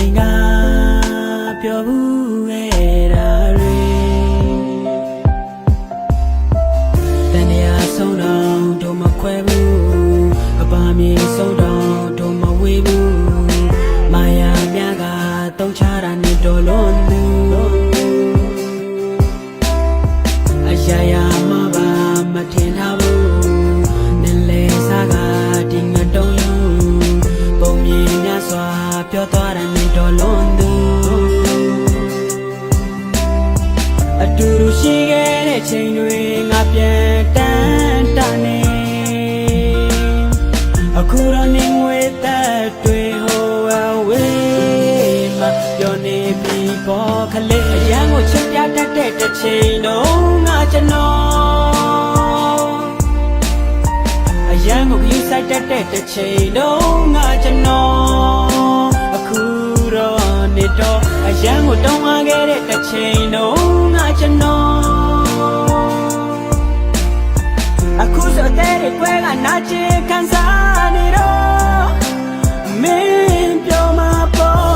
ချိန်ကပြောဘူးခဲ့တာတွေတန်ရာဆုံးတော့တို့မခွဲဘူးအပါမြေဆုံးတော့တို့မဝေးဘူးမာယာများကတုံးချတာနဲ့တော်လွန်သူအရာရာမပါမထင်ထားဘူးနည်းလေစားကဒီငတုံးယူပုံမြင်များစွာပြောသွားတာနဲ့တော်လွန်သူအတူတူရှိခဲ့တဲ့ချိန်တွေငါပြန်တန်းတာနေအခုတော့နေငွေသက်တွေဟိုအဝေးမှာပြောနေပြီပေါ်ခလေးအရန်ကိုချစ်ပြတတ်တဲ့တစ်ချိန်တော့ငါကျွန်တော်အရန်ကိုယူဆိုင်တတ်တဲ့တစ်ချိန်တော့ငါကျွန်တော်အခုတော့နေတော့အရန်ကိုတောင်းအားခဲ့တဲ့တစ်ချိန်တော့ငါကျွန်တော်အခုဆိုတဲ့ကွဲကနာချင်ခံစားနေတော့မင်းပြောမှာပေါ့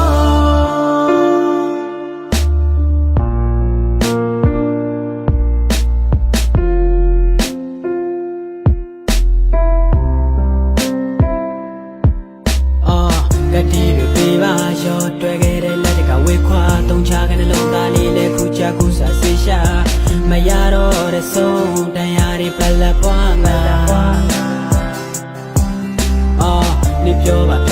ကတိတွေပေးပါရောတွေ့ခဲ့တဲ့လက်တကဝေခွာတုံချခဲ့တဲ့လုံးသားလေးလည်းခုချခုစားစေရှာမရတော့တဲ့ဆုံးတရားတွေပလက်ပွားငါနေပြောပါ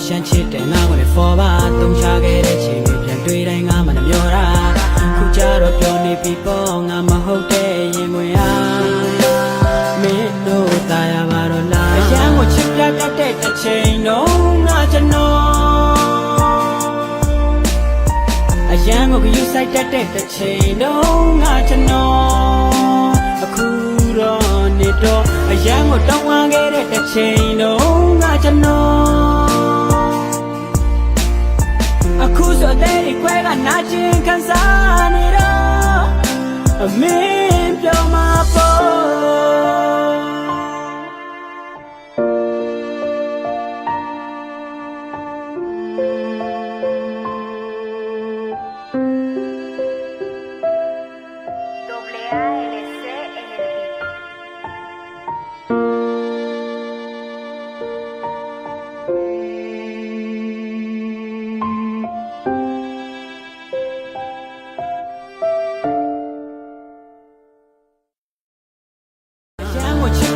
ရှမ်းချစ်တဲ့ငါကိုလည်း for ပါတုံချခဲ့တဲ့ချိန်တွေပြန်တွေ့တိုင်းငါမှမမျောတာခုကြတော့ပြောနေပြီပေါ့ငါမဟုတ်တဲ့ရင်ဝင်အားမင်းတို့ตายရပါတော့လားအရန်ကိုချစ်ပြတတ်တဲ့တစ်ချိန်တော့ငါကျွန်တော်အရန်ကိုယူဆိုင်တတ်တဲ့တစ်ချိန်တော့ငါကျွန်တော်အခုတော့နေတော့အရန်ကိုတောင်းအားခဲ့တဲ့တစ်ချိန်တော့ငါကျွန်တော်အခုဆိုတဲ့ကွဲကနာကျင်ခံစားနေတော့အမင်းပြောမှာပေါ့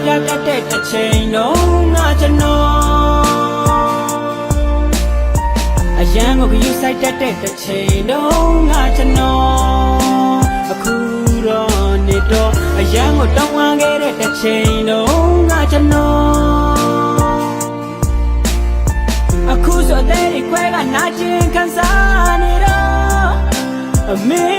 ပြတတ်တဲ့တစ်ချိန်တော့ငါကျွန်တော်အရန်ကိုယူဆိုင်တတ်တဲ့တစ်ချိန်တော့ငါကျွန်တော်အခုတော့နေတော့အရန်ကိုတောင်းအားခဲ့တဲ့တစ်ချိန်တော့ငါကျွန်တော်အခုဆိုတဲ့ခွဲကနာကျင်ခံစားနေတော့အမေ